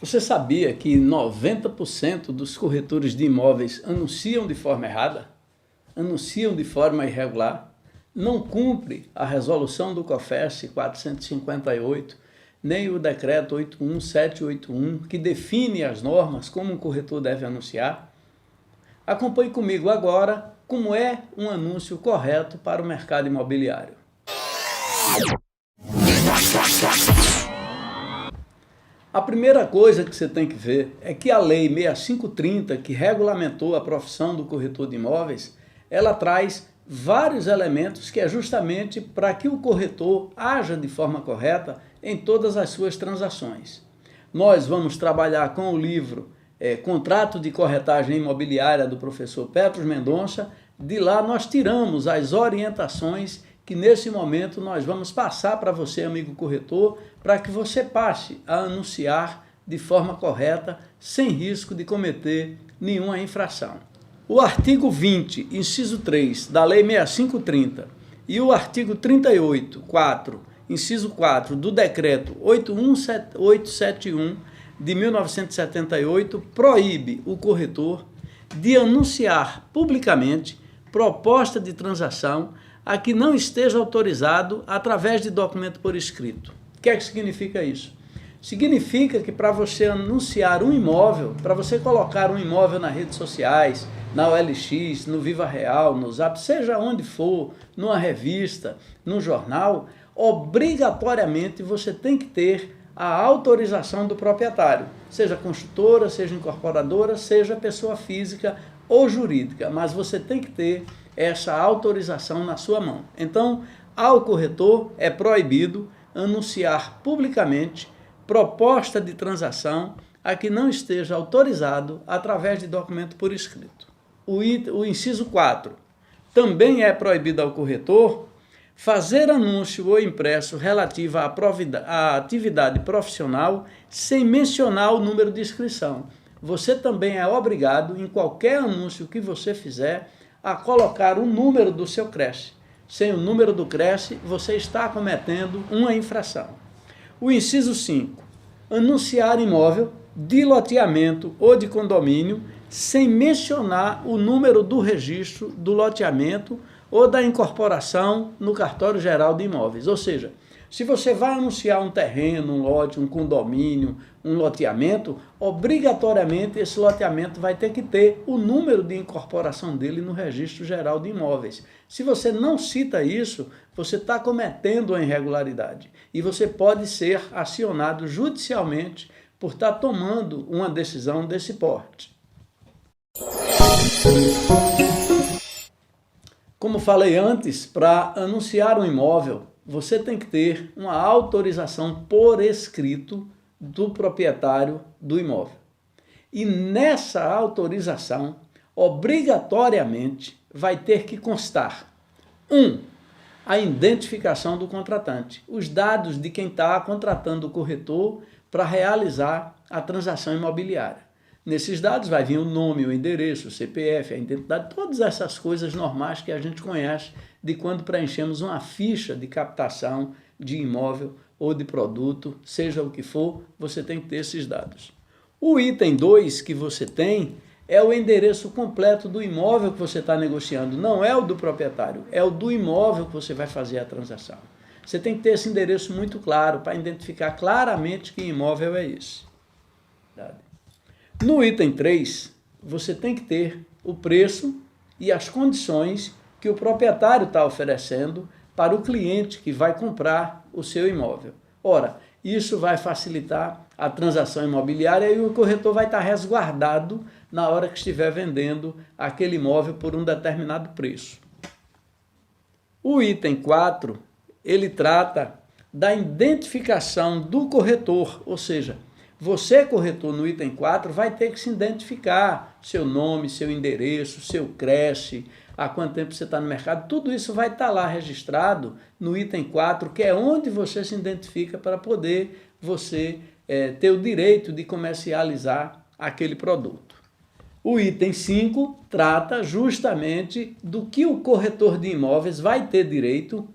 Você sabia que 90% dos corretores de imóveis anunciam de forma errada? Anunciam de forma irregular? Não cumpre a resolução do COFERS 458, nem o decreto 81781, que define as normas como um corretor deve anunciar? Acompanhe comigo agora como é um anúncio correto para o mercado imobiliário. A primeira coisa que você tem que ver é que a Lei 6530, que regulamentou a profissão do corretor de imóveis, ela traz vários elementos que é justamente para que o corretor haja de forma correta em todas as suas transações. Nós vamos trabalhar com o livro Contrato de Corretagem Imobiliária do professor Petros Mendonça. De lá nós tiramos as orientações que nesse momento nós vamos passar para você, amigo corretor, para que você passe a anunciar de forma correta, sem risco de cometer nenhuma infração. O artigo 20, inciso 3, da Lei 6530 e o artigo 38, 4, inciso 4, do Decreto 81871 de 1978, proíbe o corretor de anunciar publicamente proposta de transação a que não esteja autorizado através de documento por escrito. O que é que significa isso? Significa que para você anunciar um imóvel, para você colocar um imóvel nas redes sociais, na OLX, no Viva Real, no Zap, seja onde for, numa revista, num jornal, obrigatoriamente você tem que ter a autorização do proprietário, seja construtora, seja incorporadora, seja pessoa física ou jurídica, mas você tem que ter essa autorização na sua mão. Então, ao corretor é proibido anunciar publicamente proposta de transação a que não esteja autorizado através de documento por escrito. O inciso 4, também é proibido ao corretor fazer anúncio ou impresso relativo à atividade profissional sem mencionar o número de inscrição. Você também é obrigado, em qualquer anúncio que você fizer, a colocar o número do seu creche. Sem o número do creche, você está cometendo uma infração. O inciso 5, anunciar imóvel de loteamento ou de condomínio sem mencionar o número do registro do loteamento ou da incorporação no cartório geral de imóveis. Ou seja, se você vai anunciar um terreno, um lote, um condomínio, um loteamento, obrigatoriamente esse loteamento vai ter que ter o número de incorporação dele no registro geral de imóveis. Se você não cita isso, você está cometendo uma irregularidade e você pode ser acionado judicialmente por estar tomando uma decisão desse porte. Como falei antes, para anunciar um imóvel, você tem que ter uma autorização por escrito do proprietário do imóvel. E nessa autorização, obrigatoriamente, vai ter que constar: 1. A identificação do contratante, os dados de quem está contratando o corretor para realizar a transação imobiliária. Nesses dados vai vir o nome, o endereço, o CPF, a identidade, todas essas coisas normais que a gente conhece de quando preenchemos uma ficha de captação de imóvel ou de produto, seja o que for, você tem que ter esses dados. O item 2 que você tem é o endereço completo do imóvel que você está negociando, não é o do proprietário, é o do imóvel que você vai fazer a transação. Você tem que ter esse endereço muito claro para identificar claramente que imóvel é esse. No item 3, você tem que ter o preço e as condições que o proprietário está oferecendo para o cliente que vai comprar o seu imóvel. Ora, isso vai facilitar a transação imobiliária e o corretor vai estar resguardado na hora que estiver vendendo aquele imóvel por um determinado preço. O item 4, ele trata da identificação do corretor, ou seja, você, corretor, no item 4, vai ter que se identificar, seu nome, seu endereço, seu creche, há quanto tempo você está no mercado, tudo isso vai estar lá registrado no item 4, que é onde você se identifica para poder você ter o direito de comercializar aquele produto. O item 5 trata justamente do que o corretor de imóveis vai ter direito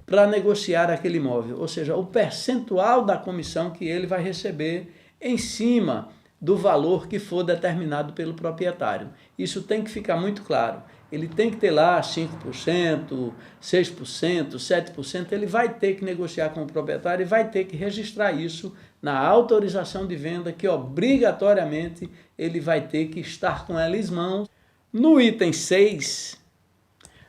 para negociar aquele imóvel, ou seja, o percentual da comissão que ele vai receber em cima do valor que for determinado pelo proprietário. Isso tem que ficar muito claro. Ele tem que ter lá 5%, 6%, 7%, ele vai ter que negociar com o proprietário e vai ter que registrar isso na autorização de venda, que obrigatoriamente ele vai ter que estar com ela em mãos. No item 6,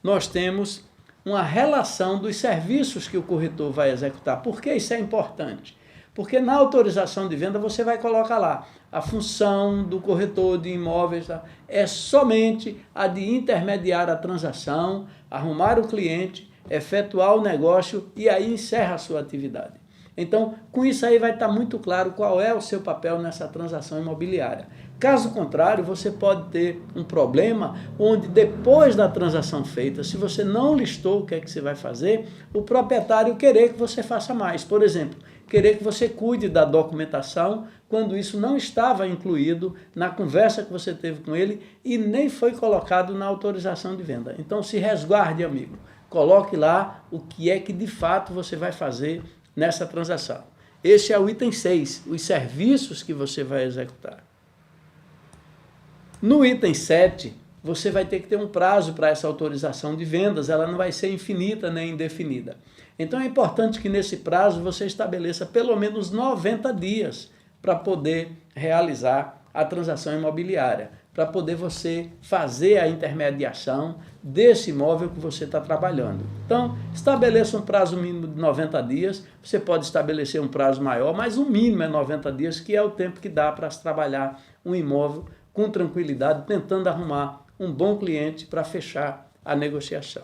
nós temos uma relação dos serviços que o corretor vai executar. Por que isso é importante? Porque na autorização de venda você vai colocar lá a função do corretor de imóveis é somente a de intermediar a transação, arrumar o cliente, efetuar o negócio e aí encerra a sua atividade. Então, com isso aí vai estar muito claro qual é o seu papel nessa transação imobiliária. Caso contrário, você pode ter um problema onde depois da transação feita, se você não listou o que é que você vai fazer, o proprietário querer que você faça mais. Por exemplo, querer que você cuide da documentação quando isso não estava incluído na conversa que você teve com ele e nem foi colocado na autorização de venda. Então, se resguarde, amigo. Coloque lá o que é que de fato você vai fazer nessa transação. Esse é o item 6, os serviços que você vai executar. No item 7, você vai ter que ter um prazo para essa autorização de vendas, ela não vai ser infinita nem indefinida. Então é importante que nesse prazo você estabeleça pelo menos 90 dias para poder realizar a transação imobiliária, para poder você fazer a intermediação desse imóvel que você está trabalhando. Então, estabeleça um prazo mínimo de 90 dias, você pode estabelecer um prazo maior, mas o mínimo é 90 dias, que é o tempo que dá para se trabalhar um imóvel com tranquilidade, tentando arrumar um bom cliente para fechar a negociação.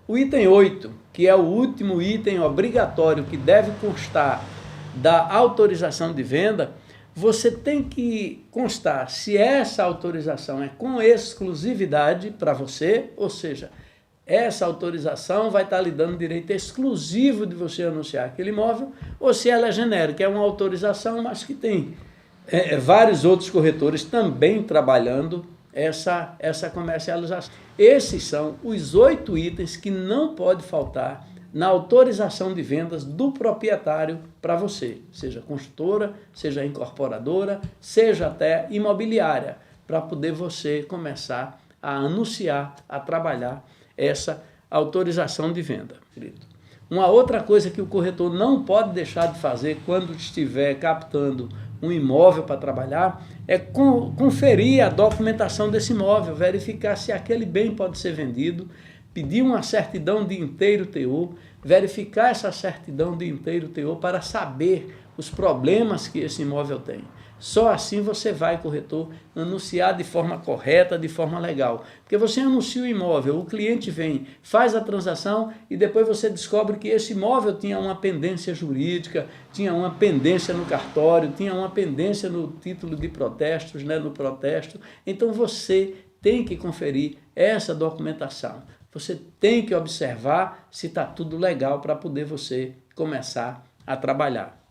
O item 8, que é o último item obrigatório que deve constar da autorização de venda, você tem que constar se essa autorização é com exclusividade para você, ou seja, essa autorização vai estar lhe dando direito exclusivo de você anunciar aquele imóvel, ou se ela é genérica, é uma autorização, mas que tem vários outros corretores também trabalhando essa comercialização. Esses são os 8 itens que não pode faltar na autorização de vendas do proprietário para você, seja construtora, seja incorporadora, seja até imobiliária, para poder você começar a anunciar, a trabalhar essa autorização de venda. Uma outra coisa que o corretor não pode deixar de fazer quando estiver captando um imóvel para trabalhar é conferir a documentação desse imóvel, verificar se aquele bem pode ser vendido, pedir uma certidão de inteiro teor, verificar essa certidão de inteiro teor para saber os problemas que esse imóvel tem. Só assim você vai, corretor, anunciar de forma correta, de forma legal. Porque você anuncia o imóvel, o cliente vem, faz a transação e depois você descobre que esse imóvel tinha uma pendência jurídica, tinha uma pendência no cartório, tinha uma pendência no título de protestos, no protesto. Então você tem que conferir essa documentação. Você tem que observar se está tudo legal para poder você começar a trabalhar.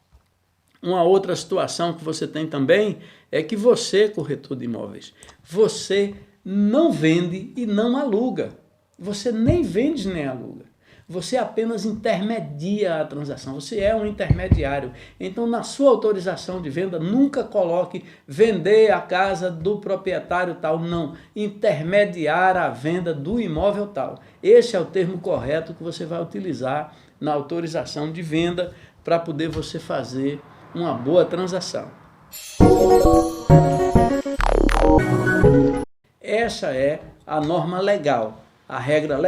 Uma outra situação que você tem também é que você, corretor de imóveis, você não vende e não aluga. Você nem vende nem aluga. Você apenas intermedia a transação. Você é um intermediário. Então, na sua autorização de venda, nunca coloque vender a casa do proprietário tal. Não. Intermediar a venda do imóvel tal. Esse é o termo correto que você vai utilizar na autorização de venda para poder você fazer uma boa transação. Essa é a norma legal, a regra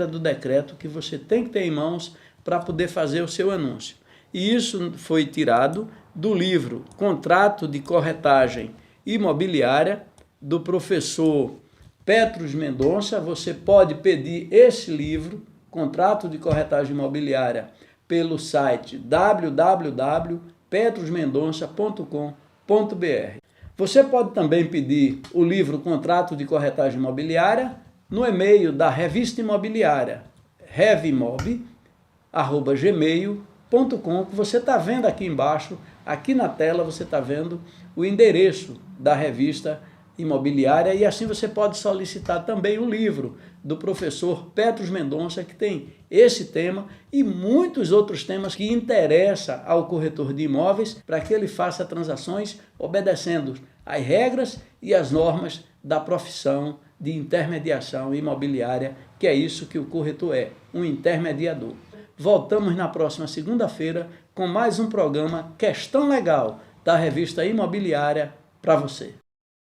do decreto que você tem que ter em mãos para poder fazer o seu anúncio. E isso foi tirado do livro Contrato de Corretagem Imobiliária, do professor Petros Mendonça. Você pode pedir esse livro, Contrato de Corretagem Imobiliária, pelo site www.petrosmendonça.com.br. Você pode também pedir o livro Contrato de Corretagem Imobiliária no e-mail da Revista Imobiliária, revimob@gmail.com, que você está vendo aqui embaixo, aqui na tela você está vendo o endereço da Revista imobiliária, e assim você pode solicitar também o livro do professor Petros Mendonça, que tem esse tema e muitos outros temas que interessam ao corretor de imóveis para que ele faça transações obedecendo às regras e às normas da profissão de intermediação imobiliária, que é isso que o corretor é, um intermediador. Voltamos na próxima segunda-feira com mais um programa Questão Legal da revista Imobiliária para você.